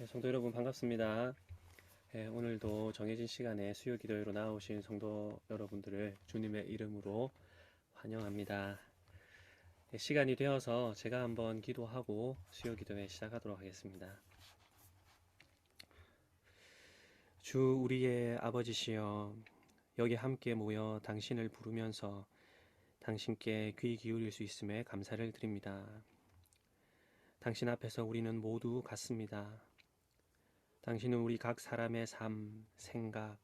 성도 여러분 반갑습니다. 오늘도 정해진 시간에 수요 기도회로 나오신 성도 여러분들을 주님의 이름으로 환영합니다. 시간이 되어서 제가 한번 기도하고 수요 기도회 시작하도록 하겠습니다. 주 우리의 아버지시여, 여기 함께 모여 당신을 부르면서 당신께 귀 기울일 수 있음에 감사를 드립니다. 당신 앞에서 우리는 모두 같습니다. 당신은 우리 각 사람의 삶, 생각,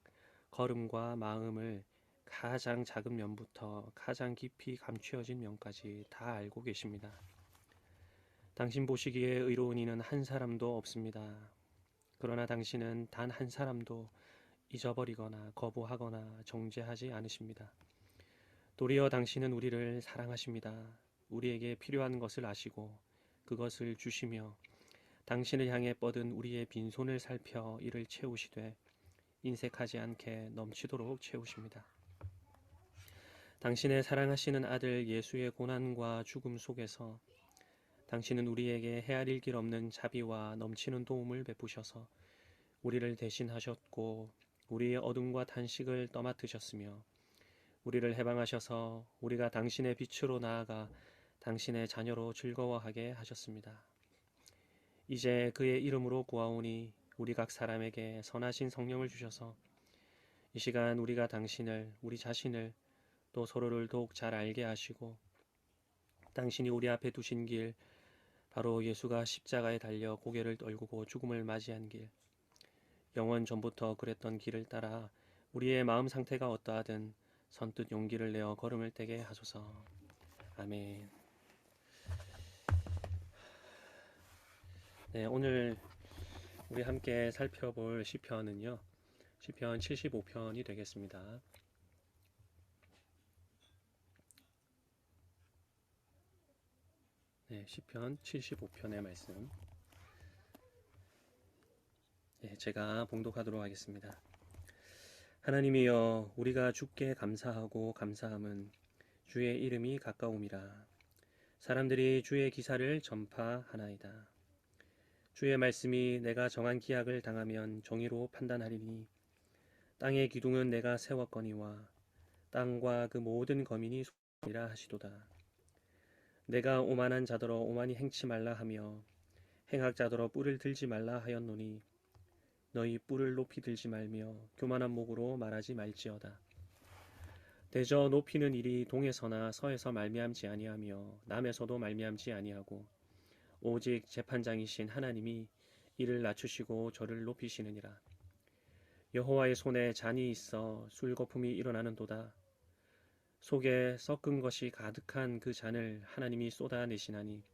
걸음과 마음을 가장 작은 면부터 가장 깊이 감추어진 면까지 다 알고 계십니다. 당신 보시기에 의로운 이는 한 사람도 없습니다. 그러나 당신은 단 한 사람도 잊어버리거나 거부하거나 정죄하지 않으십니다. 도리어 당신은 우리를 사랑하십니다. 우리에게 필요한 것을 아시고 그것을 주시며 당신을 향해 뻗은 우리의 빈손을 살펴 이를 채우시되 인색하지 않게 넘치도록 채우십니다. 당신의 사랑하시는 아들 예수의 고난과 죽음 속에서 당신은 우리에게 헤아릴 길 없는 자비와 넘치는 도움을 베푸셔서 우리를 대신하셨고 우리의 어둠과 탄식을 떠맡으셨으며 우리를 해방하셔서 우리가 당신의 빛으로 나아가 당신의 자녀로 즐거워하게 하셨습니다. 이제 그의 이름으로 구하오니 우리 각 사람에게 선하신 성령을 주셔서 이 시간 우리가 당신을, 우리 자신을 또 서로를 더욱 잘 알게 하시고 당신이 우리 앞에 두신 길, 바로 예수가 십자가에 달려 고개를 떨구고 죽음을 맞이한 길, 영원 전부터 그랬던 길을 따라 우리의 마음 상태가 어떠하든 선뜻 용기를 내어 걸음을 떼게 하소서. 아멘. 네, 오늘 우리 함께 살펴볼 시편은요, 시편 75편이 되겠습니다. 네, 시편 75편의 말씀. 네, 제가 봉독하도록 하겠습니다. 하나님이여, 우리가 주께 감사하고 감사함은 주의 이름이 가까움이라. 사람들이 주의 기사를 전파하나이다. 주의 말씀이 내가 정한 기약을 당하면 정의로 판단하리니 땅의 기둥은 내가 세웠거니와 땅과 그 모든 거민이 소리라 하시도다. 내가 오만한 자더러 오만히 행치 말라 하며 행악자더러 뿔을 들지 말라 하였노니 너희 뿔을 높이 들지 말며 교만한 목으로 말하지 말지어다. 대저 높이는 일이 동에서나 서에서 말미암지 아니하며 남에서도 말미암지 아니하고 오직 재판장이신 하나님이 이를 낮추시고 저를 높이시느니라. 여호와의 손에 잔이 있어 술거품이 일어나는도다. 속에 섞은 것이 가득한 그 잔을 하나님이 쏟아내시나니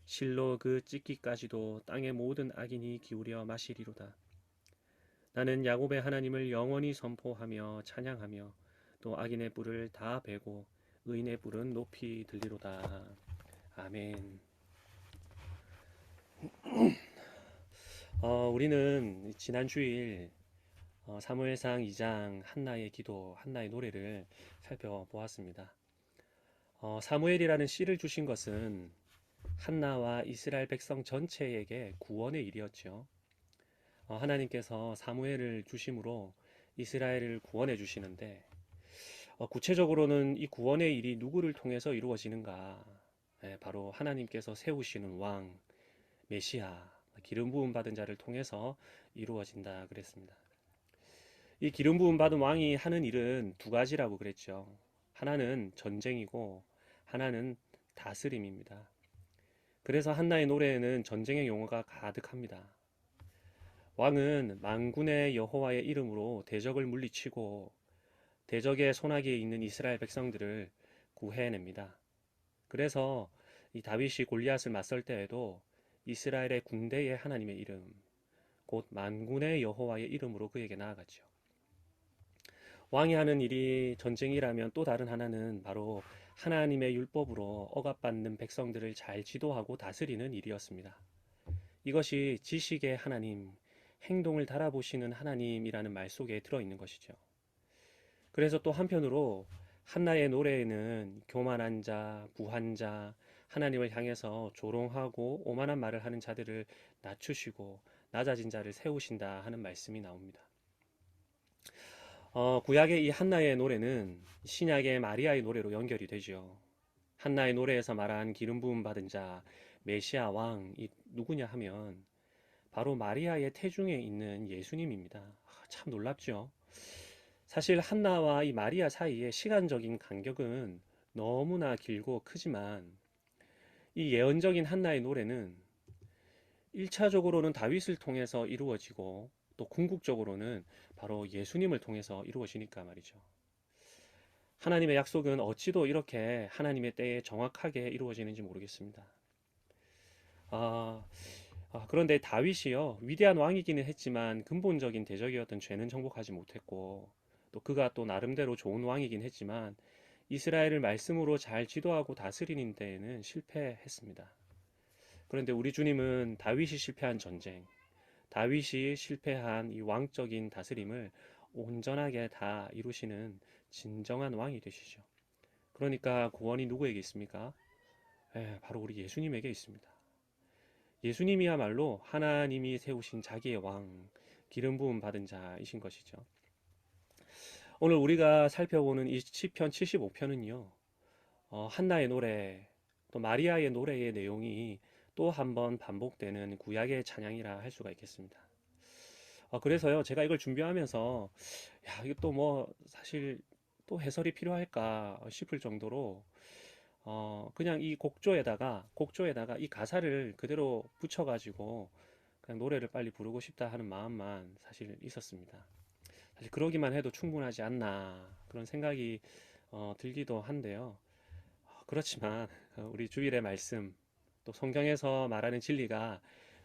실로 그 찢기까지도 땅의 모든 악인이 기울여 마시리로다. 나는 야곱의 하나님을 영원히 선포하며 찬양하며 또 악인의 뿔을 다 베고 의인의 뿔은 높이 들리로다. 아멘. 우리는 지난 주일 사무엘상 2장 한나의 기도, 한나의 노래를 살펴보았습니다. 사무엘이라는 씨를 주신 것은 한나와 이스라엘 백성 전체에게 구원의 일이었죠. 하나님께서 사무엘을 주심으로 이스라엘을 구원해 주시는데 구체적으로는 이 구원의 일이 누구를 통해서 이루어지는가? 바로 하나님께서 세우시는 왕, 메시아, 기름 부음 받은 자를 통해서 이루어진다 그랬습니다. 이 기름 부음 받은 왕이 하는 일은 두 가지라고 그랬죠. 하나는 전쟁이고 하나는 다스림입니다. 그래서 한나의 노래에는 전쟁의 용어가 가득합니다. 왕은 만군의 여호와의 이름으로 대적을 물리치고 대적의 손아귀에 있는 이스라엘 백성들을 구해냅니다. 그래서 이 다윗이 골리앗을 맞설 때에도 이스라엘의 군대의 하나님의 이름, 곧 만군의 여호와의 이름으로 그에게 나아갔죠. 왕이 하는 일이 전쟁이라면 또 다른 하나는 바로 하나님의 율법으로 억압받는 백성들을 잘 지도하고 다스리는 일이었습니다. 이것이 지식의 하나님, 행동을 달아보시는 하나님이라는 말 속에 들어있는 것이죠. 그래서 또 한편으로 한나의 노래에는 교만한 자, 부한 자, 하나님을 향해서 조롱하고 오만한 말을 하는 자들을 낮추시고 낮아진 자를 세우신다 하는 말씀이 나옵니다. 구약의 이 한나의 노래는 신약의 마리아의 노래로 연결이 되죠. 한나의 노래에서 말한 기름 부음 받은 자, 메시아 왕이 누구냐 하면 바로 마리아의 태중에 있는 예수님입니다. 참 놀랍죠. 사실 한나와 이 마리아 사이의 시간적인 간격은 너무나 길고 크지만 이 예언적인 한나의 노래는 1차적으로는 다윗을 통해서 이루어지고 또 궁극적으로는 바로 예수님을 통해서 이루어지니까 말이죠. 하나님의 약속은 어찌도 이렇게 하나님의 때에 정확하게 이루어지는지 모르겠습니다. 아, 그런데 다윗이요, 위대한 왕이기는 했지만 근본적인 대적이었던 죄는 정복하지 못했고, 또 그가 또 나름대로 좋은 왕이긴 했지만 이스라엘을 말씀으로 잘 지도하고 다스리는 데에는 실패했습니다. 그런데 우리 주님은 다윗이 실패한 전쟁, 다윗이 실패한 이 왕적인 다스림을 온전하게 다 이루시는 진정한 왕이 되시죠. 그러니까 구원이 누구에게 있습니까? 바로 우리 예수님에게 있습니다. 예수님이야말로 하나님이 세우신 자기의 왕, 기름 부음 받은 자이신 것이죠. 오늘 우리가 살펴보는 이 시편 75편은요. 한나의 노래, 또 마리아의 노래의 내용이 또 한 번 반복되는 구약의 찬양이라 할 수가 있겠습니다. 그래서요, 제가 이걸 준비하면서, 야, 이게 또 뭐, 사실 또 해설이 필요할까 싶을 정도로, 그냥 이 곡조에다가 이 가사를 그대로 붙여가지고, 그냥 노래를 빨리 부르고 싶다 하는 마음만 사실 있었습니다. 사실 그러기만 해도 충분하지 않나, 그런 생각이 들기도 한데요. 그렇지만, 우리 주일의 말씀, 또 성경에서 말하는 진리가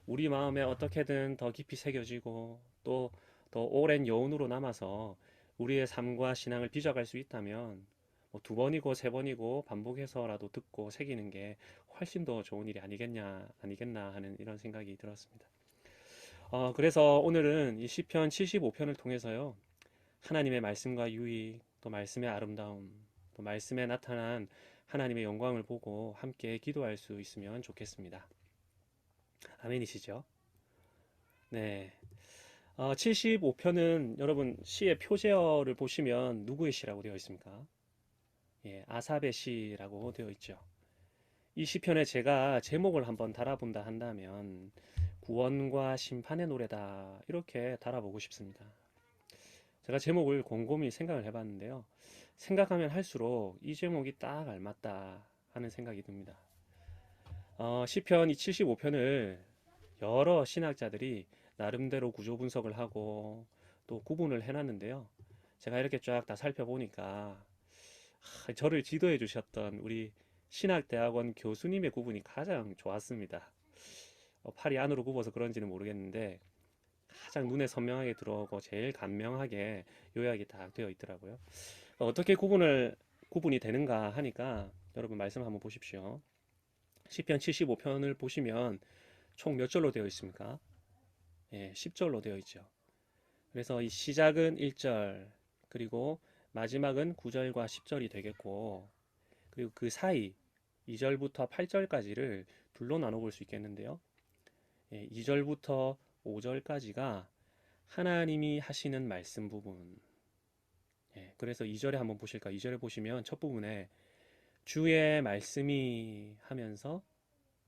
우리 마음에 어떻게든 더 깊이 새겨지고 또 더 오랜 여운으로 남아서 우리의 삶과 신앙을 빚어갈 수 있다면 뭐 두 번이고 세 번이고 반복해서라도 듣고 새기는 게 훨씬 더 좋은 일이 아니겠나 하는 이런 생각이 들었습니다. 그래서 오늘은 이 시편 75편을 통해서요, 하나님의 말씀과 유익, 또 말씀의 아름다움, 또 말씀에 나타난 하나님의 영광을 보고 함께 기도할 수 있으면 좋겠습니다. 아멘이시죠? 네. 75편은 여러분 시의 표제어를 보시면 누구의 시라고 되어 있습니까? 예, 아삽의 시라고 되어 있죠. 이 시편에 제가 제목을 한번 달아본다 한다면 구원과 심판의 노래다 이렇게 달아보고 싶습니다. 제가 제목을 곰곰이 생각을 해봤는데요. 생각하면 할수록 이 제목이 딱 알맞다 하는 생각이 듭니다. 시편 이 75편을 여러 신학자들이 나름대로 구조 분석을 하고 또 구분을 해놨는데요. 제가 이렇게 쫙 다 살펴보니까 저를 지도해 주셨던 우리 신학대학원 교수님의 구분이 가장 좋았습니다. 팔이 안으로 굽어서 그런지는 모르겠는데 가장 눈에 선명하게 들어오고 제일 간명하게 요약이 딱 되어 있더라고요. 어떻게 구분이 되는가 하니까 여러분 말씀 한번 보십시오. 시편 75편을 보시면 총 몇 절로 되어 있습니까? 예, 10절로 되어 있죠. 그래서 이 시작은 1절, 그리고 마지막은 9절과 10절이 되겠고, 그리고 그 사이 2절부터 8절까지를 둘로 나눠 볼 수 있겠는데요. 예, 2절부터 5절까지가 하나님이 하시는 말씀 부분. 예, 그래서 2절에 한번 보실까? 2절에 보시면 첫 부분에 주의 말씀이 하면서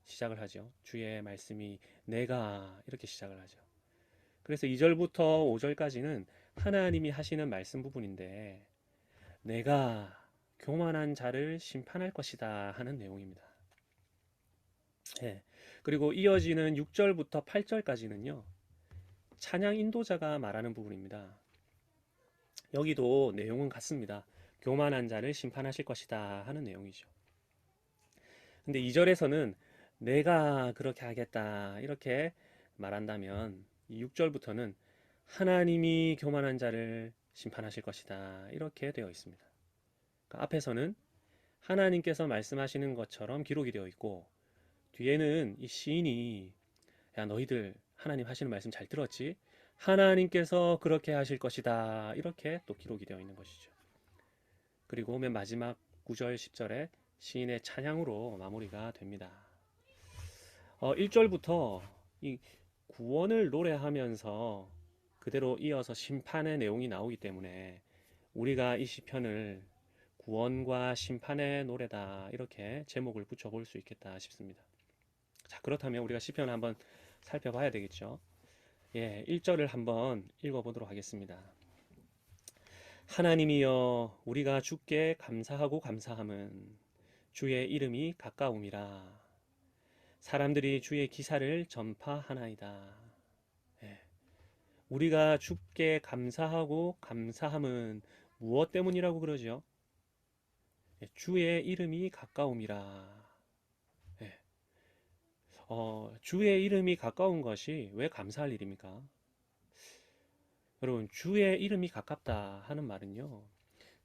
시작을 하죠. 주의 말씀이 내가 이렇게 시작을 하죠. 그래서 2절부터 5절까지는 하나님이 하시는 말씀 부분인데 내가 교만한 자를 심판할 것이다 하는 내용입니다. 예. 그리고 이어지는 6절부터 8절까지는요. 찬양 인도자가 말하는 부분입니다. 여기도 내용은 같습니다. 교만한 자를 심판하실 것이다 하는 내용이죠. 근데 2절에서는 내가 그렇게 하겠다 이렇게 말한다면 6절부터는 하나님이 교만한 자를 심판하실 것이다 이렇게 되어 있습니다. 그러니까 앞에서는 하나님께서 말씀하시는 것처럼 기록이 되어 있고 뒤에는 이 시인이 야 너희들 하나님 하시는 말씀 잘 들었지? 하나님께서 그렇게 하실 것이다 이렇게 또 기록이 되어 있는 것이죠. 그리고 맨 마지막 9절 10절에 시인의 찬양으로 마무리가 됩니다. 1절부터 이 구원을 노래하면서 그대로 이어서 심판의 내용이 나오기 때문에 우리가 이 시편을 구원과 심판의 노래다 이렇게 제목을 붙여볼 수 있겠다 싶습니다. 자, 그렇다면 우리가 시편을 한번 살펴봐야 되겠죠. 예, 1절을 한번 읽어보도록 하겠습니다. 하나님이여 우리가 주께 감사하고 감사함은 주의 이름이 가까움이라. 사람들이 주의 기사를 전파하나이다. 예, 우리가 주께 감사하고 감사함은 무엇 때문이라고 그러죠? 예, 주의 이름이 가까움이라. 예, 주의 이름이 가까운 것이 왜 감사할 일입니까? 여러분, 주의 이름이 가깝다 하는 말은요,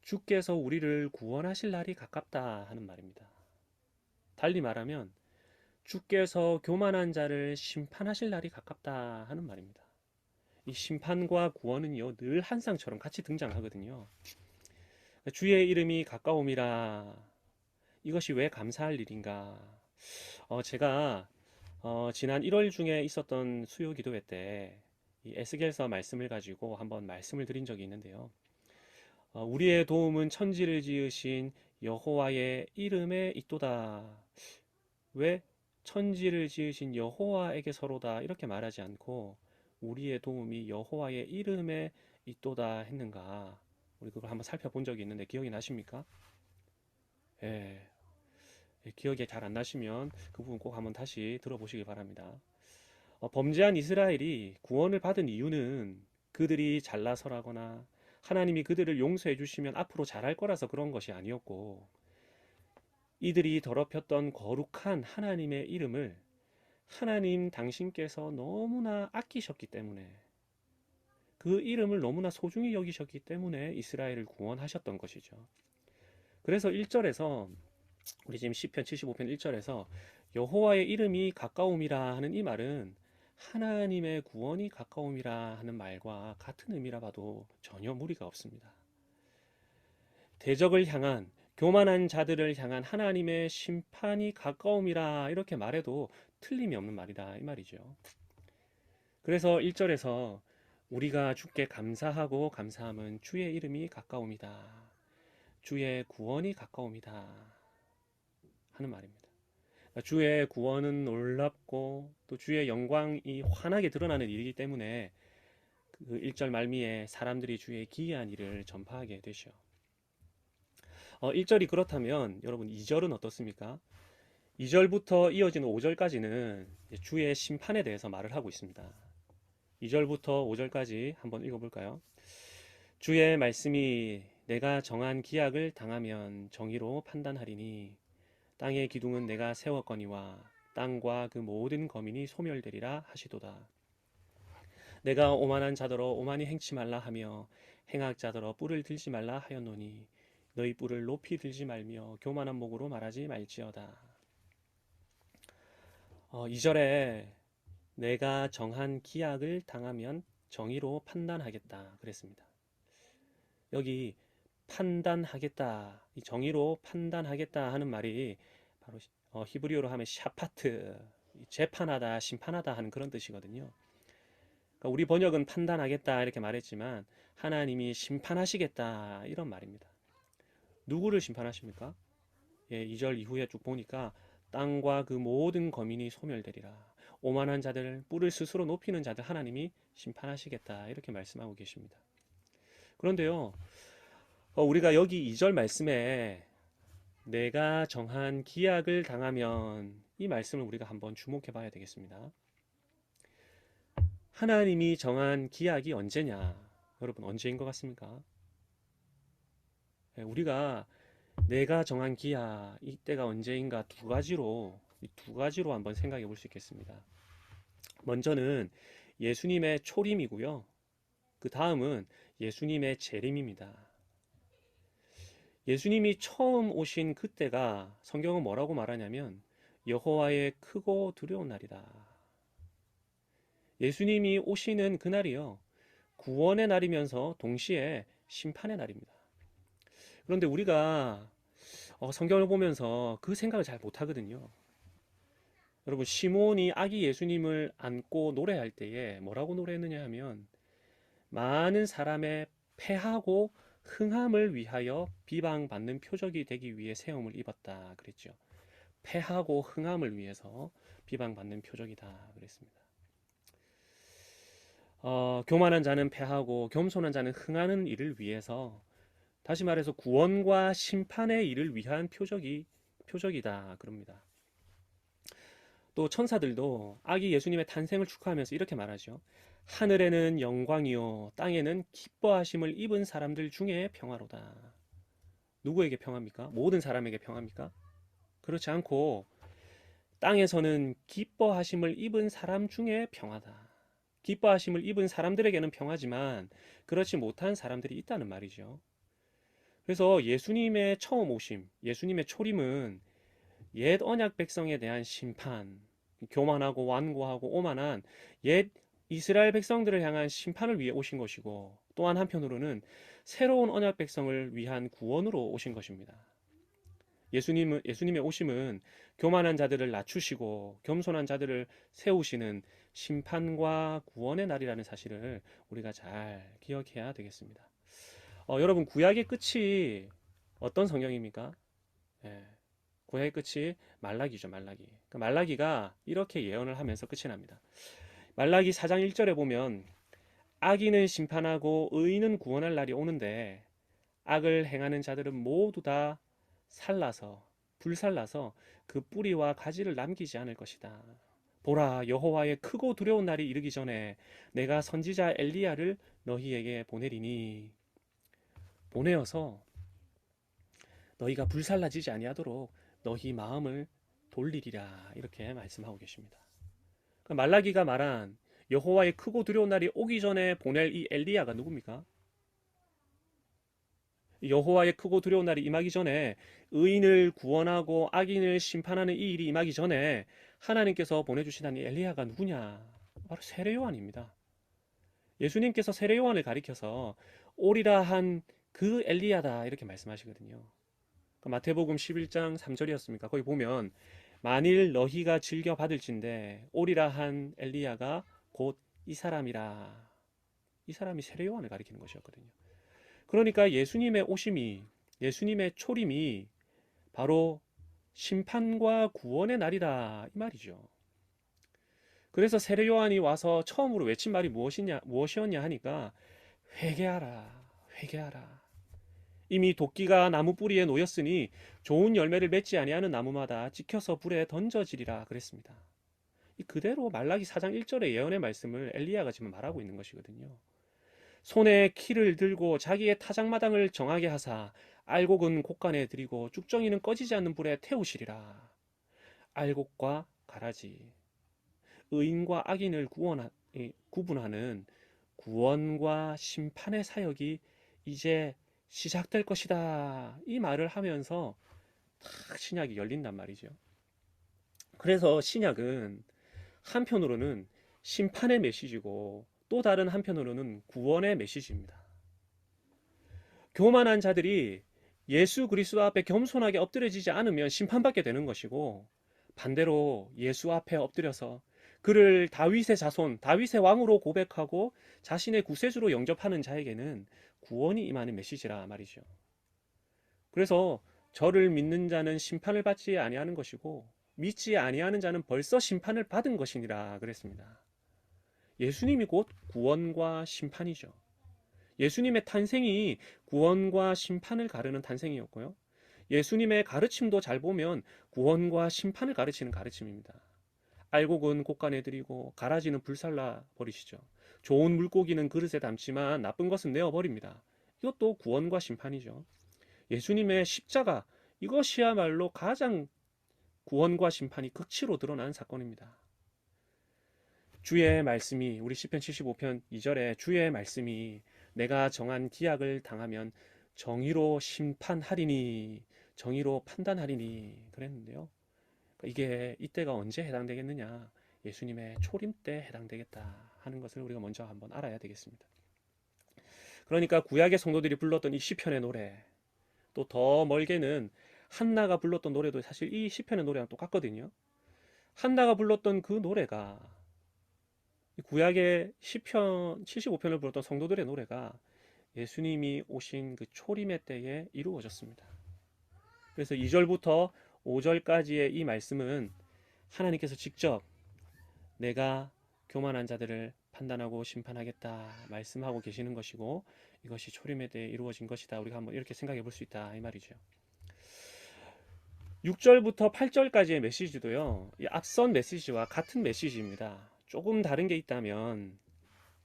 주께서 우리를 구원하실 날이 가깝다 하는 말입니다. 달리 말하면 주께서 교만한 자를 심판하실 날이 가깝다 하는 말입니다. 이 심판과 구원은요, 늘 한상처럼 같이 등장하거든요. 주의 이름이 가까움이라. 이것이 왜 감사할 일인가? 제가 지난 1월 중에 있었던 수요 기도회 때 이 에스겔서 말씀을 가지고 한번 말씀을 드린 적이 있는데요. 우리의 도움은 천지를 지으신 여호와의 이름에 있도다. 왜 천지를 지으신 여호와에게서로다 이렇게 말하지 않고 우리의 도움이 여호와의 이름에 있도다 했는가? 우리 그걸 한번 살펴본 적이 있는데 기억이 나십니까? 예, 기억이 잘 안 나시면 그 부분 꼭 한번 다시 들어보시기 바랍니다. 범죄한 이스라엘이 구원을 받은 이유는 그들이 잘나서라거나 하나님이 그들을 용서해 주시면 앞으로 잘할 거라서 그런 것이 아니었고, 이들이 더럽혔던 거룩한 하나님의 이름을 하나님 당신께서 너무나 아끼셨기 때문에, 그 이름을 너무나 소중히 여기셨기 때문에 이스라엘을 구원하셨던 것이죠. 그래서 1절에서 우리 지금 시편 75편 1절에서 여호와의 이름이 가까움이라 하는 이 말은 하나님의 구원이 가까움이라 하는 말과 같은 의미라 봐도 전혀 무리가 없습니다. 대적을 향한 교만한 자들을 향한 하나님의 심판이 가까움이라 이렇게 말해도 틀림이 없는 말이다 이 말이죠. 그래서 1절에서 우리가 주께 감사하고 감사함은 주의 이름이 가까움이다. 주의 구원이 가까움이다 하는 말입니다. 주의 구원은 놀랍고 또 주의 영광이 환하게 드러나는 일이기 때문에 그 1절 말미에 사람들이 주의 기이한 일을 전파하게 되죠. 1절이 그렇다면 여러분 2절은 어떻습니까? 2절부터 이어지는 5절까지는 주의 심판에 대해서 말을 하고 있습니다. 2절부터 5절까지 한번 읽어볼까요? 주의 말씀이 내가 정한 기약을 당하면 정의로 판단하리니 땅의 기둥은 내가 세웠거니와 땅과 그 모든 거민이 소멸되리라 하시도다. 내가 오만한 자더러 오만히 행치 말라 하며 행악자더러 뿔을 들지 말라 하였노니 너희 뿔을 높이 들지 말며 교만한 목으로 말하지 말지어다. 2절에 내가 정한 기약을 당하면 정의로 판단하겠다 그랬습니다. 여기 판단하겠다, 이 정의로 판단하겠다 하는 말이 바로 히브리어로 하면 샤파트, 재판하다, 심판하다 하는 그런 뜻이거든요. 그러니까 우리 번역은 판단하겠다 이렇게 말했지만 하나님이 심판하시겠다 이런 말입니다. 누구를 심판하십니까? 예, 2절 이후에 쭉 보니까 땅과 그 모든 거민이 소멸되리라. 오만한 자들, 뿔을 스스로 높이는 자들 하나님이 심판하시겠다 이렇게 말씀하고 계십니다. 그런데요, 우리가 여기 2절 말씀에 내가 정한 기약을 당하면 이 말씀을 우리가 한번 주목해 봐야 되겠습니다. 하나님이 정한 기약이 언제냐? 여러분 언제인 것 같습니까? 우리가 내가 정한 기약 이때가 언제인가 두 가지로 한번 생각해 볼 수 있겠습니다. 먼저는 예수님의 초림이고요. 그 다음은 예수님의 재림입니다. 예수님이 처음 오신 그때가 성경은 뭐라고 말하냐면 여호와의 크고 두려운 날이다. 예수님이 오시는 그날이요, 구원의 날이면서 동시에 심판의 날입니다. 그런데 우리가 성경을 보면서 그 생각을 잘 못하거든요. 여러분, 시몬이 아기 예수님을 안고 노래할 때에 뭐라고 노래했느냐 하면 많은 사람의 패하고 흥함을 위하여 비방받는 표적이 되기 위해 세움을 입었다 그랬죠. 패하고 흥함을 위해서 비방받는 표적이다 그랬습니다. 교만한 자는 패하고 겸손한 자는 흥하는 일을 위해서, 다시 말해서 구원과 심판의 일을 위한 표적이다 그럽니다. 또 천사들도 아기 예수님의 탄생을 축하하면서 이렇게 말하죠. 하늘에는 영광이요 땅에는 기뻐하심을 입은 사람들 중에 평화로다. 누구에게 평화입니까? 모든 사람에게 평화입니까? 그렇지 않고 땅에서는 기뻐하심을 입은 사람 중에 평화다. 기뻐하심을 입은 사람들에게는 평화지만 그렇지 못한 사람들이 있다는 말이죠. 그래서 예수님의 처음 오심, 예수님의 초림은 옛 언약 백성에 대한 심판, 교만하고 완고하고 오만한 옛 이스라엘 백성들을 향한 심판을 위해 오신 것이고, 또한 한편으로는 새로운 언약 백성을 위한 구원으로 오신 것입니다. 예수님의 오심은 교만한 자들을 낮추시고 겸손한 자들을 세우시는 심판과 구원의 날이라는 사실을 우리가 잘 기억해야 되겠습니다. 여러분, 구약의 끝이 어떤 성경입니까? 예, 구약의 끝이 말라기죠, 말라기. 그러니까 말라기가 이렇게 예언을 하면서 끝이 납니다. 말라기 4장 1절에 보면 악인은 심판하고 의인은 구원할 날이 오는데 악을 행하는 자들은 모두 다 불살라서 그 뿌리와 가지를 남기지 않을 것이다. 보라, 여호와의 크고 두려운 날이 이르기 전에 내가 선지자 엘리야를 너희에게 보내리니, 보내어서 너희가 불살라지지 아니하도록 너희 마음을 돌리리라, 이렇게 말씀하고 계십니다. 말라기가 말한 여호와의 크고 두려운 날이 오기 전에 보낼 이 엘리야가 누굽니까? 여호와의 크고 두려운 날이 임하기 전에, 의인을 구원하고 악인을 심판하는 이 일이 임하기 전에 하나님께서 보내주시다는 엘리야가 누구냐? 바로 세례 요한입니다. 예수님께서 세례 요한을 가리켜서 오리라 한 그 엘리야다 이렇게 말씀하시거든요. 마태복음 11장 3절이었습니까? 거기 보면 만일 너희가 즐겨 받을진대 오리라 한 엘리야가 곧 이 사람이라. 이 사람이 세례 요한을 가리키는 것이었거든요. 그러니까 예수님의 오심이, 예수님의 초림이 바로 심판과 구원의 날이다 이 말이죠. 그래서 세례 요한이 와서 처음으로 외친 말이 무엇이었냐 하니까 회개하라, 회개하라. 이미 도끼가 나무 뿌리에 놓였으니 좋은 열매를 맺지 아니하는 나무마다 찍혀서 불에 던져지리라 그랬습니다. 그대로 말라기 4장 1절의 예언의 말씀을 엘리야가 지금 말하고 있는 것이거든요. 손에 키를 들고 자기의 타작마당을 정하게 하사 알곡은 곡간에 들이고 쭉정이는 꺼지지 않는 불에 태우시리라. 알곡과 가라지, 의인과 악인을 구분하는 구원과 심판의 사역이 이제 시작될 것이다. 이 말을 하면서 딱 신약이 열린단 말이죠. 그래서 신약은 한편으로는 심판의 메시지고 또 다른 한편으로는 구원의 메시지입니다. 교만한 자들이 예수 그리스도 앞에 겸손하게 엎드려지지 않으면 심판받게 되는 것이고, 반대로 예수 앞에 엎드려서 그를 다윗의 자손, 다윗의 왕으로 고백하고 자신의 구세주로 영접하는 자에게는 구원이 임하는 메시지라 말이죠. 그래서 저를 믿는 자는 심판을 받지 아니하는 것이고 믿지 아니하는 자는 벌써 심판을 받은 것이니라 그랬습니다. 예수님이 곧 구원과 심판이죠. 예수님의 탄생이 구원과 심판을 가르는 탄생이었고요. 예수님의 가르침도 잘 보면 구원과 심판을 가르치는 가르침입니다. 알곡은 곡간에 들이고 가라지는 불살라 버리시죠. 좋은 물고기는 그릇에 담지만 나쁜 것은 내어 버립니다. 이것도 구원과 심판이죠. 예수님의 십자가, 이것이야말로 가장 구원과 심판이 극치로 드러난 사건입니다. 주의 말씀이, 우리 시편 75편 2절에 주의 말씀이 내가 정한 기약을 당하면 정의로 심판하리니, 정의로 판단하리니 그랬는데요. 이게 이때가 언제 해당되겠느냐? 예수님의 초림 때 해당되겠다 하는 것을 우리가 먼저 한번 알아야 되겠습니다. 그러니까 구약의 성도들이 불렀던 이 시편의 노래, 또 더 멀게는 한나가 불렀던 노래도 사실 이 시편의 노래랑 똑같거든요. 한나가 불렀던 그 노래가 구약의 시편 75편을 불렀던 성도들의 노래가 예수님이 오신 그 초림의 때에 이루어졌습니다. 그래서 2절부터 5절까지의 이 말씀은 하나님께서 직접 내가 교만한 자들을 판단하고 심판하겠다 말씀하고 계시는 것이고, 이것이 초림에 대해 이루어진 것이다. 우리가 한번 이렇게 생각해 볼 수 있다 이 말이죠. 6절부터 8절까지의 메시지도요, 이 앞선 메시지와 같은 메시지입니다. 조금 다른 게 있다면,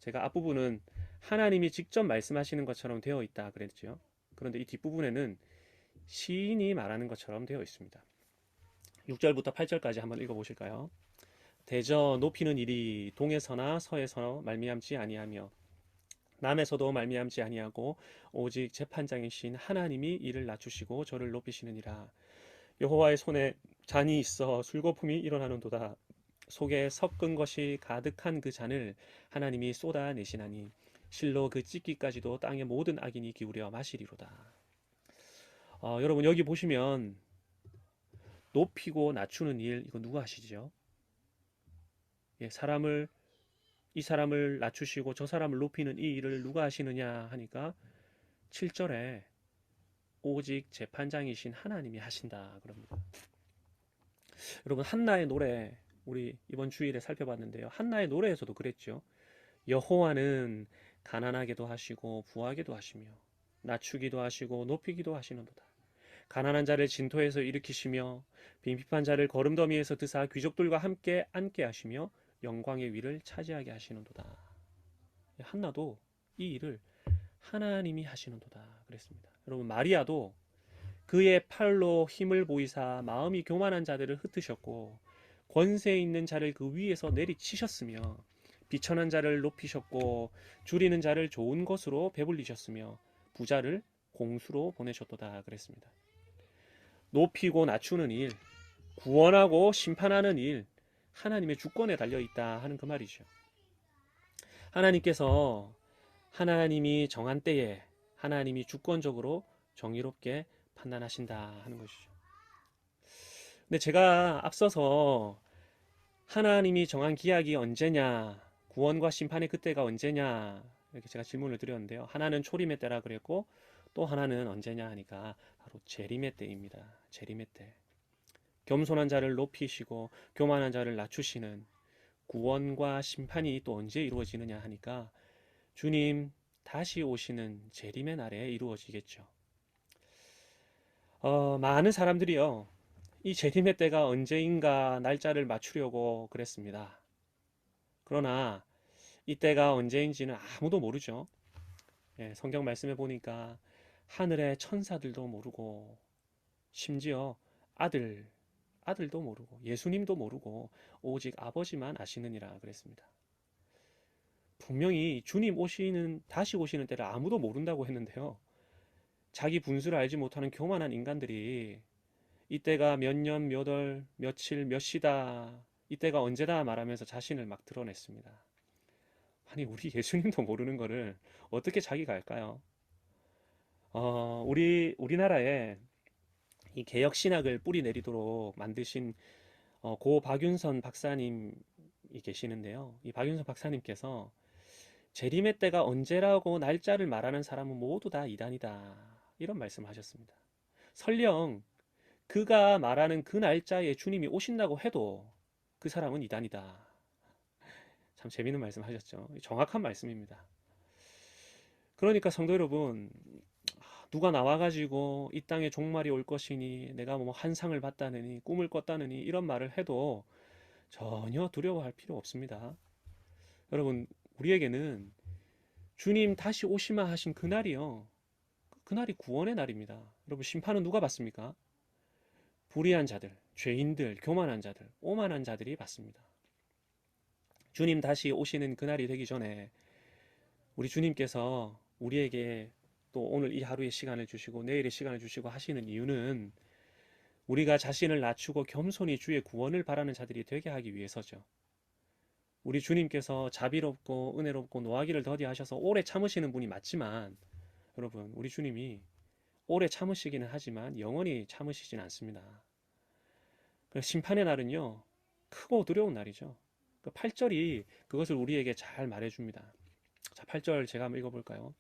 제가 앞부분은 하나님이 직접 말씀하시는 것처럼 되어 있다 그랬죠. 그런데 이 뒷부분에는 시인이 말하는 것처럼 되어 있습니다. 6절부터 8절까지 한번 읽어보실까요? 대저 높이는 일이 동에서나 서에서 말미암지 아니하며 남에서도 말미암지 아니하고 오직 재판장이신 하나님이 이를 낮추시고 저를 높이시느니라. 여호와의 손에 잔이 있어 술거품이 일어나는도다. 속에 섞은 것이 가득한 그 잔을 하나님이 쏟아내시나니 실로 그 찢기까지도 땅의 모든 악인이 기울여 마시리로다. 여러분 여기 보시면 높이고 낮추는 일, 이거 누가 하시죠? 예, 이 사람을 낮추시고 저 사람을 높이는 이 일을 누가 하시느냐 하니까 7절에 오직 재판장이신 하나님이 하신다 그럽니다. 여러분 한나의 노래, 우리 이번 주일에 살펴봤는데요. 한나의 노래에서도 그랬죠. 여호와는 가난하게도 하시고 부하게도 하시며 낮추기도 하시고 높이기도 하시는도다. 가난한 자를 진토에서 일으키시며 빈핍한 자를 거름더미에서 드사 귀족들과 함께 앉게 하시며 영광의 위를 차지하게 하시는도다. 한나도 이 일을 하나님이 하시는도다 그랬습니다. 여러분 마리아도 그의 팔로 힘을 보이사 마음이 교만한 자들을 흩으셨고 권세 있는 자를 그 위에서 내리치셨으며 비천한 자를 높이셨고 줄이는 자를 좋은 것으로 배불리셨으며 부자를 공수로 보내셨도다 그랬습니다. 높이고 낮추는 일, 구원하고 심판하는 일, 하나님의 주권에 달려 있다 하는 그 말이죠. 하나님께서 하나님이 정한 때에 하나님이 주권적으로 정의롭게 판단하신다 하는 것이죠. 근데 제가 앞서서 하나님이 정한 기약이 언제냐, 구원과 심판의 그때가 언제냐 이렇게 제가 질문을 드렸는데요. 하나는 초림의 때라 그랬고 또 하나는 언제냐 하니까 바로 재림의 때입니다. 재림의 때. 겸손한 자를 높이시고 교만한 자를 낮추시는 구원과 심판이 또 언제 이루어지느냐 하니까 주님 다시 오시는 재림의 날에 이루어지겠죠. 많은 사람들이요, 이 재림의 때가 언제인가 날짜를 맞추려고 그랬습니다. 그러나 이 때가 언제인지는 아무도 모르죠. 예, 성경 말씀에 보니까 하늘의 천사들도 모르고 심지어 아들도 모르고 예수님도 모르고 오직 아버지만 아시느니라 그랬습니다. 분명히 주님 다시 오시는 때를 아무도 모른다고 했는데요. 자기 분수를 알지 못하는 교만한 인간들이 이때가 몇 년, 몇 월, 며칠, 몇 시다, 이때가 언제다 말하면서 자신을 막 드러냈습니다. 아니, 우리 예수님도 모르는 거를 어떻게 자기가 알까요? 우리나라에 이 개혁신학을 뿌리 내리도록 만드신 고 박윤선 박사님이 계시는데요. 이 박윤선 박사님께서 재림의 때가 언제라고 날짜를 말하는 사람은 모두 다 이단이다, 이런 말씀을 하셨습니다. 설령 그가 말하는 그 날짜에 주님이 오신다고 해도 그 사람은 이단이다. 참 재미있는 말씀 하셨죠. 정확한 말씀입니다. 그러니까 성도 여러분, 누가 나와가지고 이 땅에 종말이 올 것이니 내가 뭐 환상을 봤다느니 꿈을 꿨다느니 이런 말을 해도 전혀 두려워할 필요 없습니다. 여러분, 우리에게는 주님 다시 오시마 하신 그날이요, 그날이 구원의 날입니다. 여러분, 심판은 누가 받습니까? 불의한 자들, 죄인들, 교만한 자들, 오만한 자들이 받습니다. 주님 다시 오시는 그날이 되기 전에 우리 주님께서 우리에게 또 오늘 이 하루의 시간을 주시고 내일의 시간을 주시고 하시는 이유는 우리가 자신을 낮추고 겸손히 주의 구원을 바라는 자들이 되게 하기 위해서죠. 우리 주님께서 자비롭고 은혜롭고 노하기를 더디하셔서 오래 참으시는 분이 맞지만, 여러분, 우리 주님이 오래 참으시기는 하지만 영원히 참으시진 않습니다. 심판의 날은요, 크고 두려운 날이죠. 그 8절이 그것을 우리에게 잘 말해줍니다. 자, 8절 제가 한번 읽어볼까요?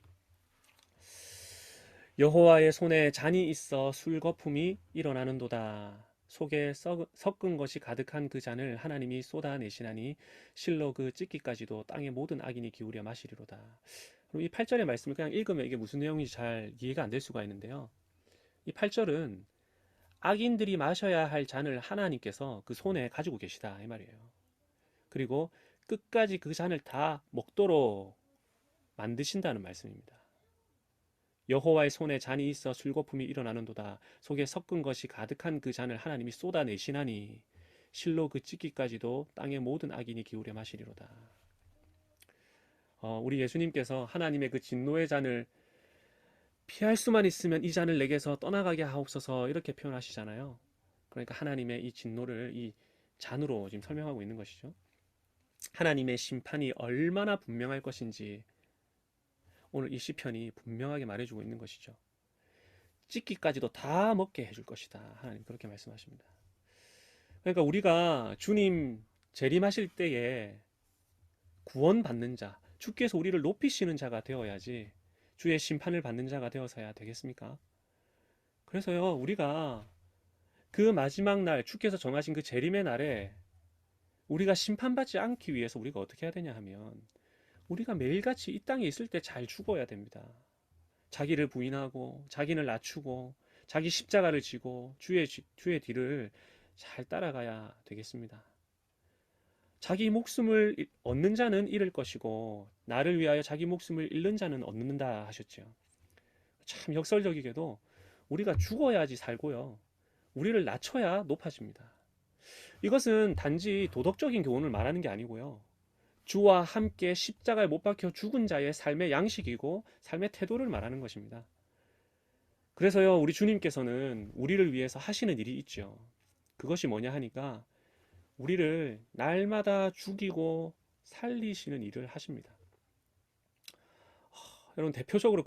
여호와의 손에 잔이 있어 술 거품이 일어나는도다. 속에 섞은 것이 가득한 그 잔을 하나님이 쏟아내시나니 실로 그 찢기까지도 땅의 모든 악인이 기울여 마시리로다. 그럼 이 8절의 말씀을 그냥 읽으면 이게 무슨 내용인지 잘 이해가 안 될 수가 있는데요. 이 8절은 악인들이 마셔야 할 잔을 하나님께서 그 손에 가지고 계시다 이 말이에요. 그리고 끝까지 그 잔을 다 먹도록 만드신다는 말씀입니다. 여호와의 손에 잔이 있어 술거품이 일어나는도다. 속에 섞은 것이 가득한 그 잔을 하나님이 쏟아내시나니 실로 그 찢기까지도 땅의 모든 악인이 기울여 마시리로다. 우리 예수님께서 하나님의 그 진노의 잔을 피할 수만 있으면 이 잔을 내게서 떠나가게 하옵소서 이렇게 표현하시잖아요. 그러니까 하나님의 이 진노를 이 잔으로 지금 설명하고 있는 것이죠. 하나님의 심판이 얼마나 분명할 것인지 오늘 이 시편이 분명하게 말해주고 있는 것이죠. 찢기까지도 다 먹게 해줄 것이다. 하나님 그렇게 말씀하십니다. 그러니까 우리가 주님 재림하실 때에 구원받는 자, 주께서 우리를 높이시는 자가 되어야지 주의 심판을 받는 자가 되어서야 되겠습니까? 그래서요, 우리가 그 마지막 날, 주께서 정하신 그 재림의 날에 우리가 심판받지 않기 위해서 우리가 어떻게 해야 되냐 하면 우리가 매일같이 이 땅에 있을 때 잘 죽어야 됩니다. 자기를 부인하고 자기를 낮추고 자기 십자가를 지고 주의 뒤를 잘 따라가야 되겠습니다. 자기 목숨을 얻는 자는 잃을 것이고 나를 위하여 자기 목숨을 잃는 자는 얻는다 하셨죠. 참 역설적이게도 우리가 죽어야지 살고요. 우리를 낮춰야 높아집니다. 이것은 단지 도덕적인 교훈을 말하는 게 아니고요. 주와 함께 십자가에 못 박혀 죽은 자의 삶의 양식이고 삶의 태도를 말하는 것입니다. 그래서요, 우리 주님께서는 우리를 위해서 하시는 일이 있죠. 그것이 뭐냐 하니까 우리를 날마다 죽이고 살리시는 일을 하십니다. 여러분, 대표적으로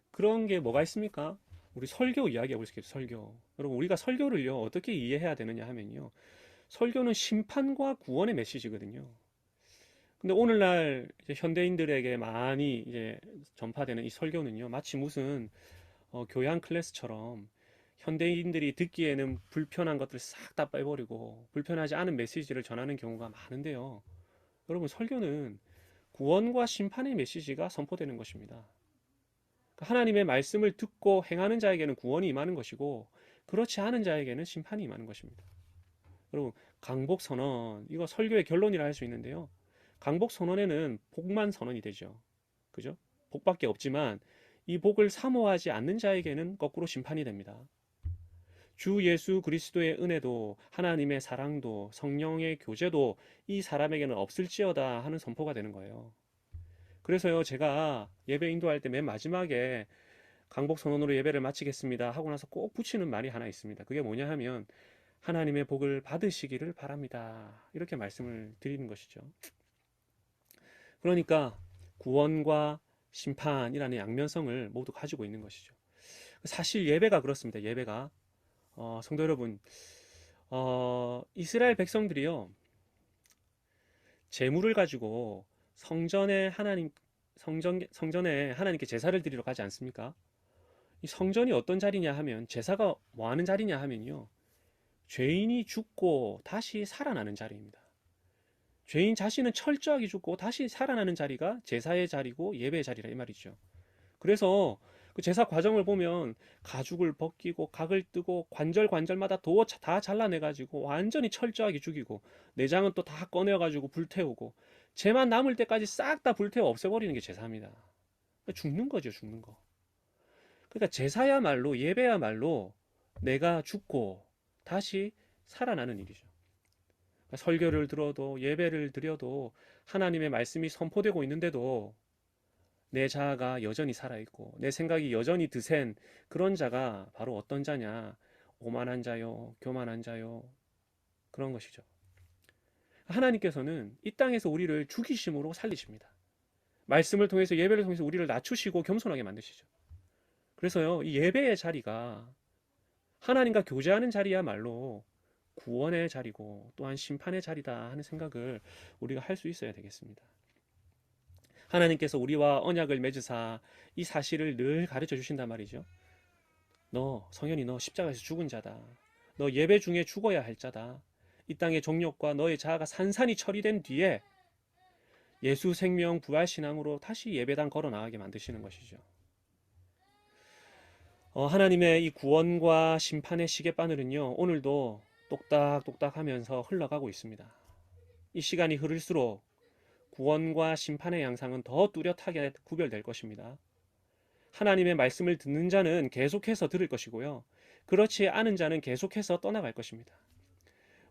그런 게 뭐가 있습니까? 우리 설교 이야기해 보시겠어요. 설교. 여러분, 우리가 설교를요 어떻게 이해해야 되느냐 하면요, 설교는 심판과 구원의 메시지거든요. 근데 오늘날 이제 현대인들에게 많이 이제 전파되는 이 설교는요, 마치 무슨 교양 클래스처럼 현대인들이 듣기에는 불편한 것들 싹 다 빼버리고 불편하지 않은 메시지를 전하는 경우가 많은데요. 여러분, 설교는 구원과 심판의 메시지가 선포되는 것입니다. 하나님의 말씀을 듣고 행하는 자에게는 구원이 임하는 것이고 그렇지 않은 자에게는 심판이 임하는 것입니다. 여러분, 강복 선언, 이거 설교의 결론이라 할 수 있는데요. 강복 선언에는 복만 선언이 되죠. 그죠? 복밖에 없지만 이 복을 사모하지 않는 자에게는 거꾸로 심판이 됩니다. 주 예수 그리스도의 은혜도 하나님의 사랑도 성령의 교제도 이 사람에게는 없을지어다 하는 선포가 되는 거예요. 그래서요, 제가 예배 인도할 때 맨 마지막에 강복 선언으로 예배를 마치겠습니다 하고 나서 꼭 붙이는 말이 하나 있습니다. 그게 뭐냐 하면 하나님의 복을 받으시기를 바랍니다. 이렇게 말씀을 드리는 것이죠. 그러니까 구원과 심판이라는 양면성을 모두 가지고 있는 것이죠. 사실 예배가 그렇습니다. 예배가 성도 여러분, 이스라엘 백성들이요, 제물을 가지고 성전에 하나님께 제사를 드리러 가지 않습니까? 이 성전이 어떤 자리냐 하면, 제사가 뭐 하는 자리냐 하면요, 죄인이 죽고 다시 살아나는 자리입니다. 죄인 자신은 철저하게 죽고 다시 살아나는 자리가 제사의 자리고 예배의 자리라 이 말이죠. 그래서 그 제사 과정을 보면 가죽을 벗기고 각을 뜨고 관절마다 도어 다 잘라내가지고 완전히 철저하게 죽이고 내장은 또 다 꺼내가지고 불태우고 죄만 남을 때까지 싹 다 불태워 없애버리는 게 제사입니다. 죽는 거죠, 죽는 거. 그러니까 제사야말로, 예배야말로 내가 죽고 다시 살아나는 일이죠. 설교를 들어도 예배를 드려도 하나님의 말씀이 선포되고 있는데도 내 자아가 여전히 살아있고 내 생각이 여전히 드센 그런 자가 바로 어떤 자냐? 오만한 자요, 교만한 자요, 그런 것이죠. 하나님께서는 이 땅에서 우리를 죽이심으로 살리십니다. 말씀을 통해서, 예배를 통해서 우리를 낮추시고 겸손하게 만드시죠. 그래서요, 이 예배의 자리가 하나님과 교제하는 자리야말로 구원의 자리고 또한 심판의 자리다 하는 생각을 우리가 할 수 있어야 되겠습니다. 하나님께서 우리와 언약을 맺으사 이 사실을 늘 가르쳐 주신단 말이죠. 너 성현이 너 십자가에서 죽은 자다. 너 예배 중에 죽어야 할 자다. 이 땅의 정욕과 너의 자아가 산산이 처리된 뒤에 예수 생명 부활 신앙으로 다시 예배당 걸어 나가게 만드시는 것이죠. 하나님의 이 구원과 심판의 시계바늘은요, 오늘도 똑딱똑딱 하면서 흘러가고 있습니다. 이 시간이 흐를수록 구원과 심판의 양상은 더 뚜렷하게 구별될 것입니다. 하나님의 말씀을 듣는 자는 계속해서 들을 것이고요. 그렇지 않은 자는 계속해서 떠나갈 것입니다.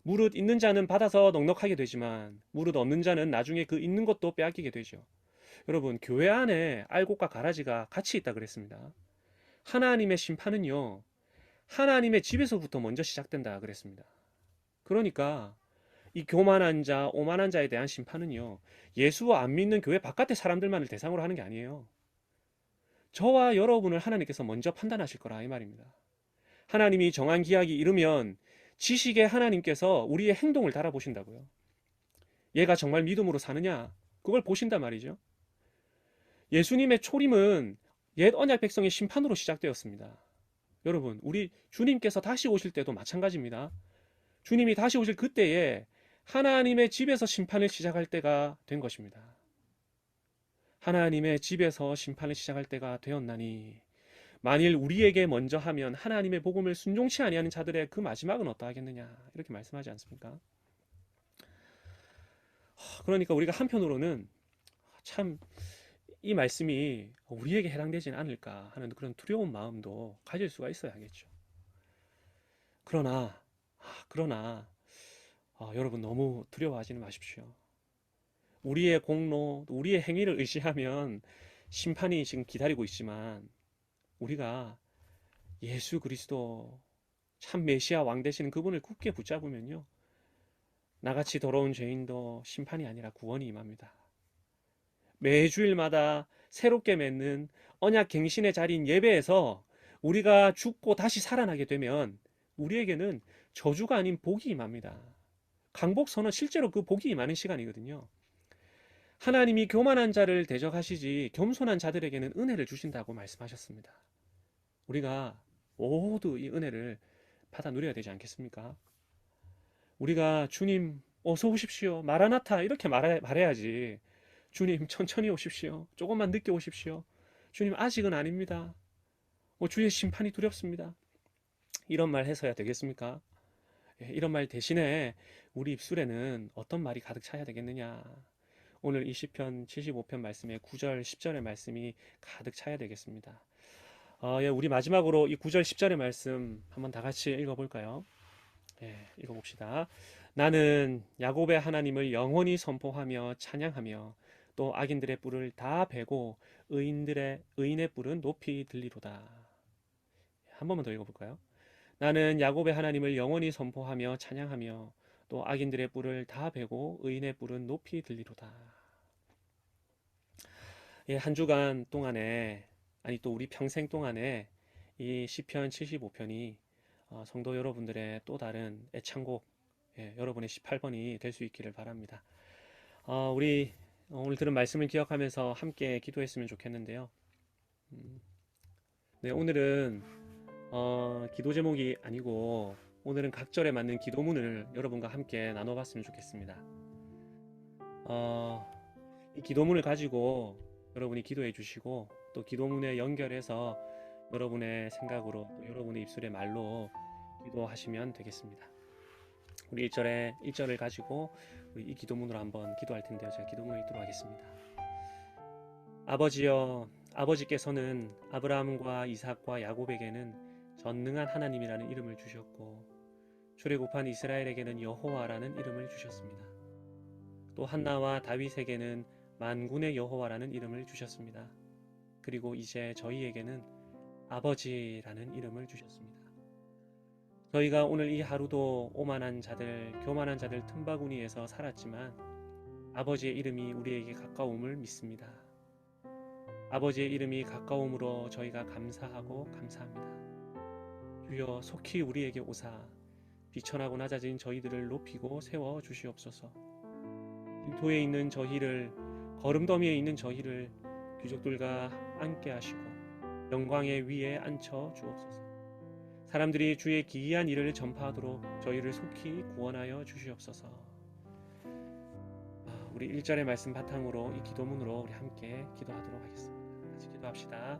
무릇 있는 자는 받아서 넉넉하게 되지만 무릇 없는 자는 나중에 그 있는 것도 빼앗기게 되죠. 여러분, 교회 안에 알곡과 가라지가 같이 있다 그랬습니다. 하나님의 심판은요, 하나님의 집에서부터 먼저 시작된다 그랬습니다. 그러니까 이 교만한 자, 오만한 자에 대한 심판은요, 예수 안 믿는 교회 바깥의 사람들만을 대상으로 하는 게 아니에요. 저와 여러분을 하나님께서 먼저 판단하실 거라 이 말입니다. 하나님이 정한 기약이 이르면 지식의 하나님께서 우리의 행동을 달아보신다고요. 얘가 정말 믿음으로 사느냐, 그걸 보신단 말이죠. 예수님의 초림은 옛 언약 백성의 심판으로 시작되었습니다. 여러분, 우리 주님께서 다시 오실 때도 마찬가지입니다. 주님이 다시 오실 그때에 하나님의 집에서 심판을 시작할 때가 된 것입니다. 하나님의 집에서 심판을 시작할 때가 되었나니 만일 우리에게 먼저 하면 하나님의 복음을 순종치 아니하는 자들의 그 마지막은 어떠하겠느냐, 이렇게 말씀하지 않습니까? 그러니까 우리가 한편으로는 참 이 말씀이 우리에게 해당되지는 않을까 하는 그런 두려운 마음도 가질 수가 있어야겠죠. 그러나 여러분, 너무 두려워하지는 마십시오. 우리의 공로, 우리의 행위를 의지하면 심판이 지금 기다리고 있지만 우리가 예수 그리스도 참 메시아 왕 되시는 그분을 굳게 붙잡으면요, 나같이 더러운 죄인도 심판이 아니라 구원이 임합니다. 매주일마다 새롭게 맺는 언약 갱신의 자리인 예배에서 우리가 죽고 다시 살아나게 되면 우리에게는 저주가 아닌 복이 임합니다. 강복선언, 실제로 그 복이 임하는 시간이거든요. 하나님이 교만한 자를 대적하시지 겸손한 자들에게는 은혜를 주신다고 말씀하셨습니다. 우리가 모두 이 은혜를 받아 누려야 되지 않겠습니까? 우리가 주님 어서 오십시오, 마라나타 이렇게 말해야지. 주님 천천히 오십시오, 조금만 늦게 오십시오, 주님 아직은 아닙니다, 주의 심판이 두렵습니다, 이런 말 해서야 되겠습니까? 이런 말 대신에 우리 입술에는 어떤 말이 가득 차야 되겠느냐? 오늘 이 시편 75편 말씀의 9절 10절의 말씀이 가득 차야 되겠습니다. 우리 마지막으로 이 9절 10절의 말씀 한번 다 같이 읽어볼까요? 읽어봅시다. 나는 야곱의 하나님을 영원히 선포하며 찬양하며 또 악인들의 뿔을 다 베고 의인의 뿔은 높이 들리로다. 한 번만 더 읽어볼까요? 나는 야곱의 하나님을 영원히 선포하며 찬양하며 또 악인들의 뿔을 다 베고 의인의 뿔은 높이 들리로다. 한 주간 동안에, 아니 또 우리 평생 동안에 이 시편 75편이 성도 여러분들의 또 다른 애창곡, 여러분의 18번이 될 수 있기를 바랍니다. 우리 오늘 들은 말씀을 기억하면서 함께 기도했으면 좋겠는데요. 네, 오늘은 기도 제목이 아니고 오늘은 각절에 맞는 기도문을 여러분과 함께 나눠봤으면 좋겠습니다. 이 기도문을 가지고 여러분이 기도해 주시고 또 기도문에 연결해서 여러분의 생각으로 또 여러분의 입술의 말로 기도하시면 되겠습니다. 우리 1절을 가지고 우리 이 기도문으로 한번 기도할 텐데요. 제가 기도문을 읽도록 하겠습니다. 아버지여, 아버지께서는 아브라함과 이삭과 야곱에게는 전능한 하나님이라는 이름을 주셨고 출애굽한 이스라엘에게는 여호와라는 이름을 주셨습니다. 또 한나와 다윗에게는 만군의 여호와라는 이름을 주셨습니다. 그리고 이제 저희에게는 아버지라는 이름을 주셨습니다. 저희가 오늘 이 하루도 오만한 자들, 교만한 자들 틈바구니에서 살았지만 아버지의 이름이 우리에게 가까움을 믿습니다. 아버지의 이름이 가까움으로 저희가 감사하고 감사합니다. 주여 속히 우리에게 오사 비천하고 낮아진 저희들을 높이고 세워 주시옵소서. 빈토에 있는 저희를, 거름더미에 있는 저희를 귀족들과 함께 하시고 영광의 위에 앉혀 주옵소서. 사람들이 주의 기이한 일을 전파하도록 저희를 속히 구원하여 주시옵소서. 우리 1절의 말씀 바탕으로 이 기도문으로 우리 함께 기도하도록 하겠습니다. 같이 기도합시다.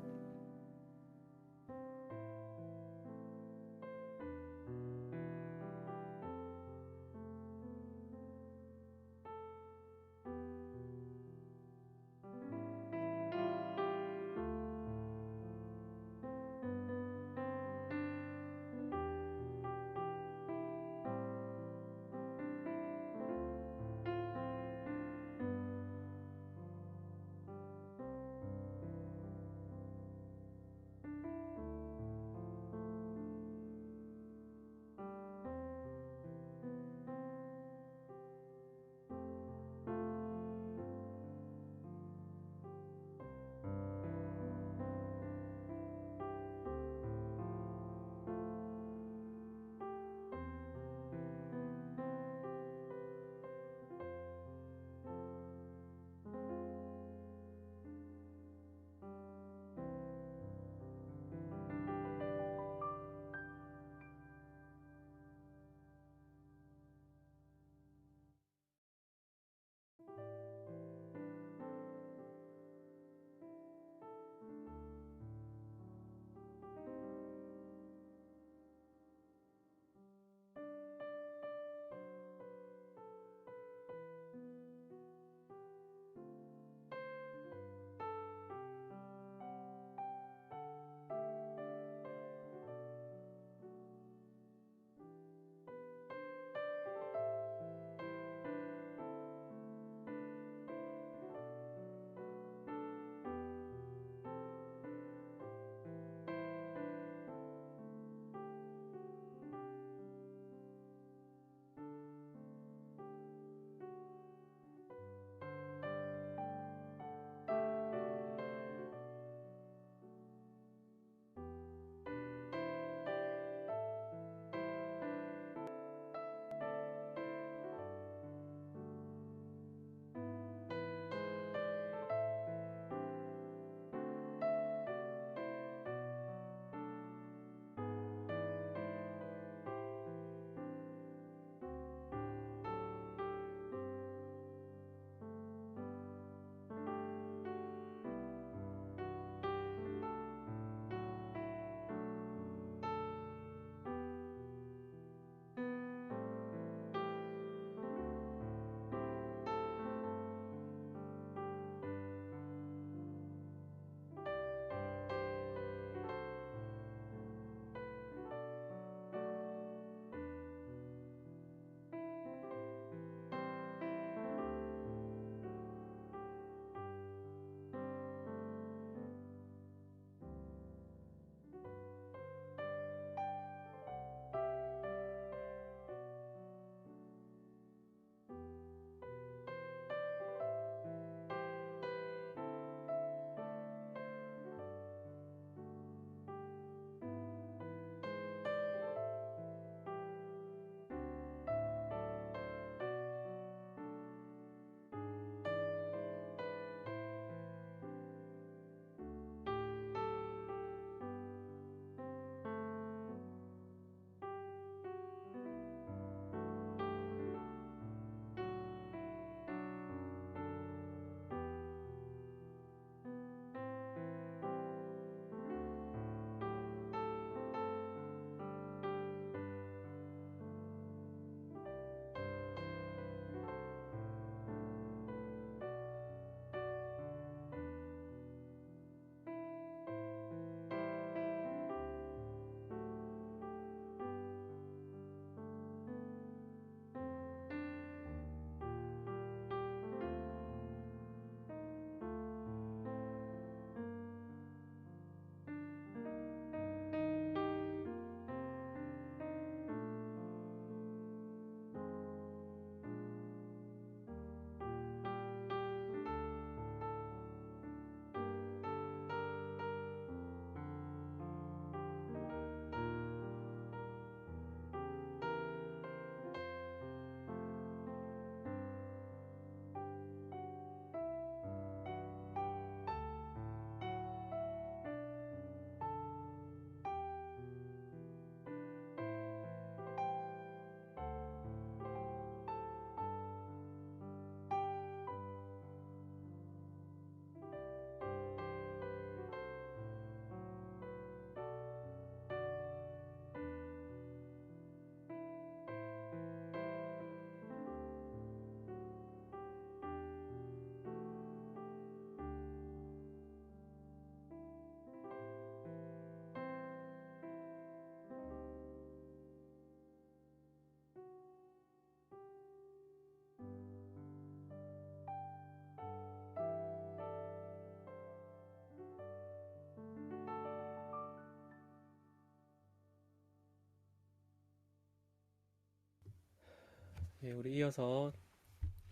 예, 우리 이어서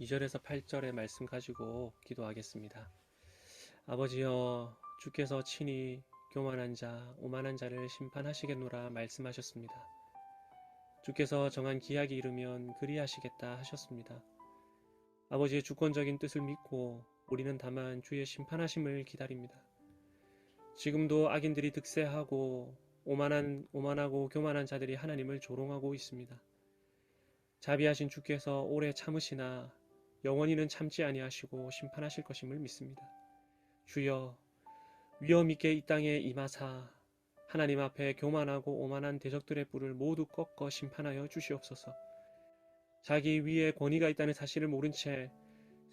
2절에서 8절의 말씀 가지고 기도하겠습니다. 아버지여, 주께서 친히 교만한 자, 오만한 자를 심판하시겠노라 말씀하셨습니다. 주께서 정한 기약이 이르면 그리하시겠다 하셨습니다. 아버지의 주권적인 뜻을 믿고 우리는 다만 주의 심판하심을 기다립니다. 지금도 악인들이 득세하고 오만하고 교만한 자들이 하나님을 조롱하고 있습니다. 자비하신 주께서 오래 참으시나 영원히는 참지 아니하시고 심판하실 것임을 믿습니다. 주여, 위엄 있게 이 땅에 임하사 하나님 앞에 교만하고 오만한 대적들의 뿔을 모두 꺾어 심판하여 주시옵소서. 자기 위에 권위가 있다는 사실을 모른 채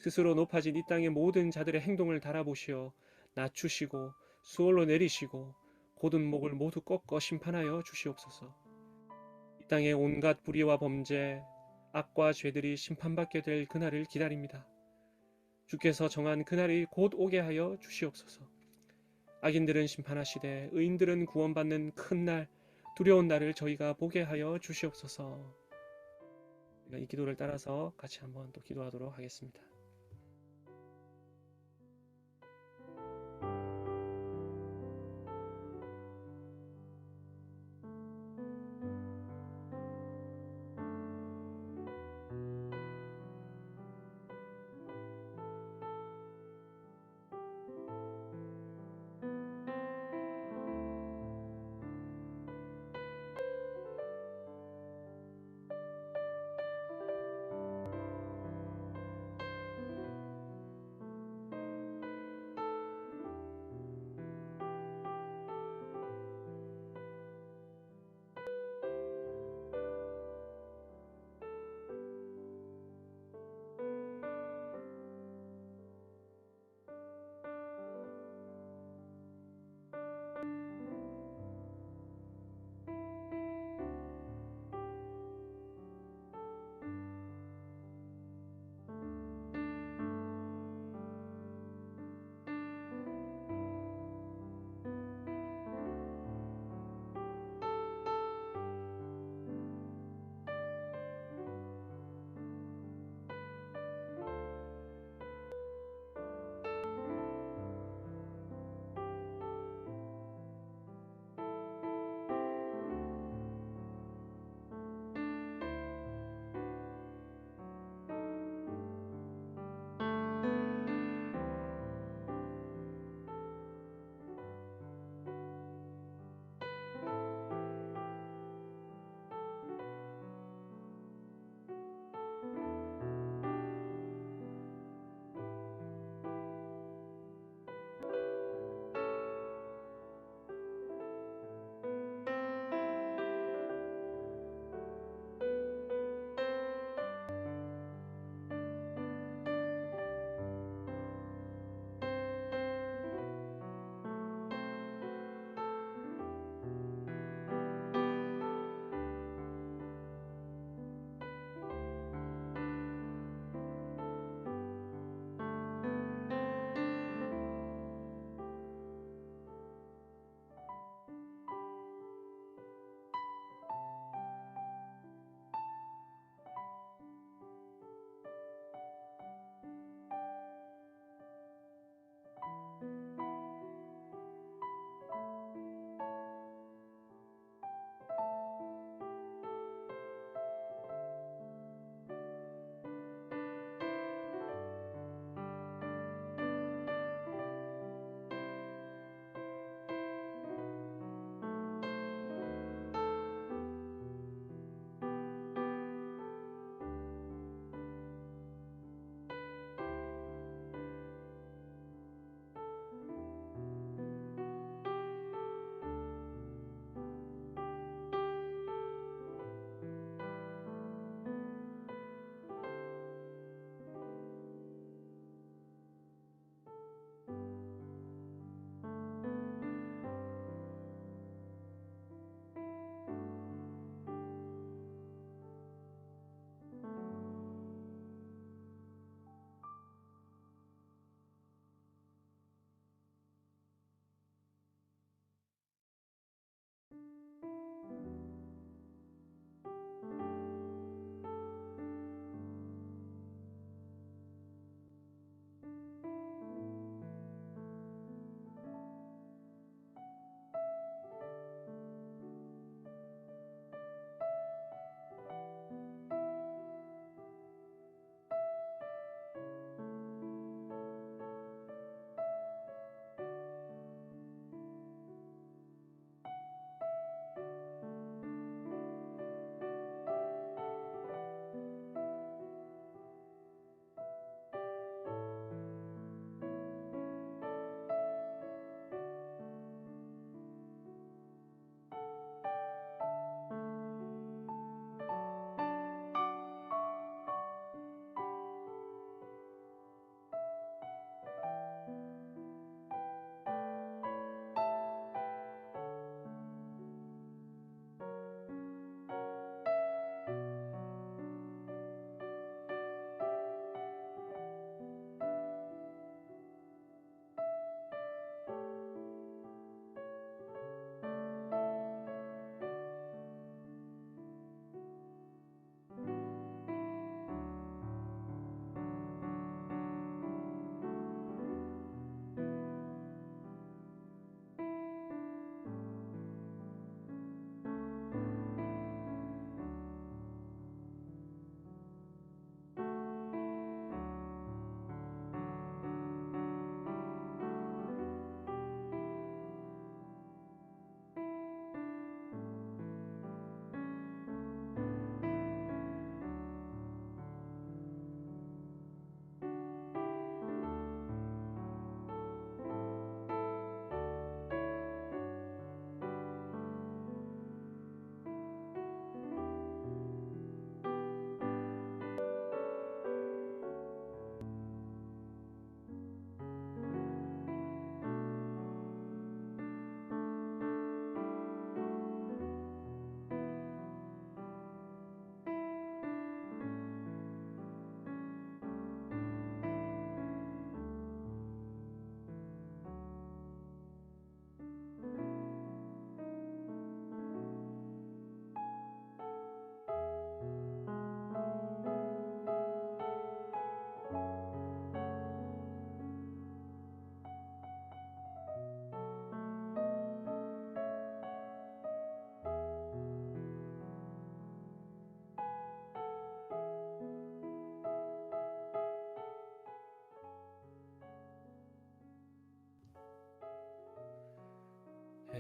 스스로 높아진 이 땅의 모든 자들의 행동을 달아보시어 낮추시고 수월로 내리시고 곧은 목을 모두 꺾어 심판하여 주시옵소서. 이 땅의 온갖 불의와 범죄, 악과 죄들이 심판받게 될 그날을 기다립니다. 주께서 정한 그날이 곧 오게 하여 주시옵소서. 악인들은 심판하시되 의인들은 구원받는 큰 날, 두려운 날을 저희가 보게 하여 주시옵소서. 이 기도를 따라서 같이 한번 또 기도하도록 하겠습니다.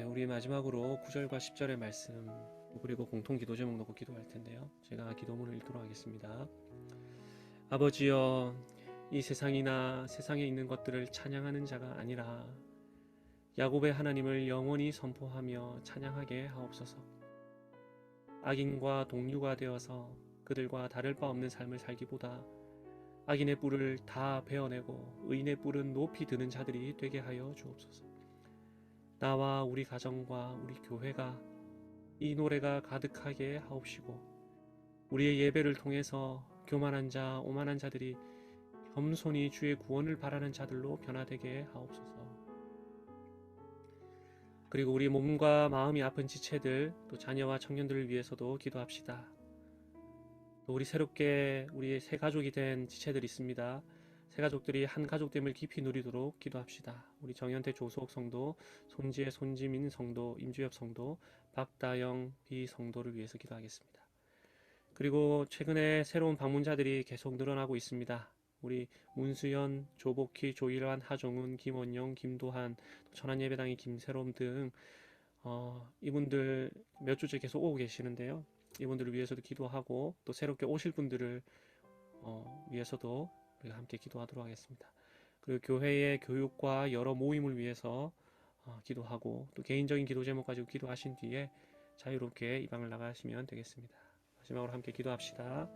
네, 우리 마지막으로 9절과 10절의 말씀 그리고 공통 기도 제목 놓고 기도할 텐데요. 제가 기도문을 읽도록 하겠습니다. 아버지여, 이 세상이나 세상에 있는 것들을 찬양하는 자가 아니라 야곱의 하나님을 영원히 선포하며 찬양하게 하옵소서. 악인과 동류가 되어서 그들과 다를 바 없는 삶을 살기보다 악인의 뿔을 다 베어내고 의인의 뿔은 높이 드는 자들이 되게 하여 주옵소서. 나와 우리 가정과 우리 교회가 이 노래가 가득하게 하옵시고 우리의 예배를 통해서 교만한 자, 오만한 자들이 겸손히 주의 구원을 바라는 자들로 변화되게 하옵소서. 그리고 우리 몸과 마음이 아픈 지체들, 또 자녀와 청년들을 위해서도 기도합시다. 또 우리 새롭게 우리의 새 가족이 된 지체들이 있습니다. 새 가족들이 한 가족됨을 깊이 누리도록 기도합시다. 우리 정현태 조수옥 성도, 손지혜 손지민 성도, 임주엽 성도, 박다영 비 성도를 위해서 기도하겠습니다. 그리고 최근에 새로운 방문자들이 계속 늘어나고 있습니다. 우리 문수연, 조복희, 조일환, 하정훈, 김원영, 김도한, 천안예배당의 김새롬 등 이분들 몇 주째 계속 오고 계시는데요. 이분들을 위해서도 기도하고 또 새롭게 오실 분들을 위해서도 우리가 함께 기도하도록 하겠습니다. 그리고 교회의 교육과 여러 모임을 위해서 기도하고 또 개인적인 기도 제목 가지고 기도하신 뒤에 자유롭게 이 방을 나가시면 되겠습니다. 마지막으로 함께 기도합시다.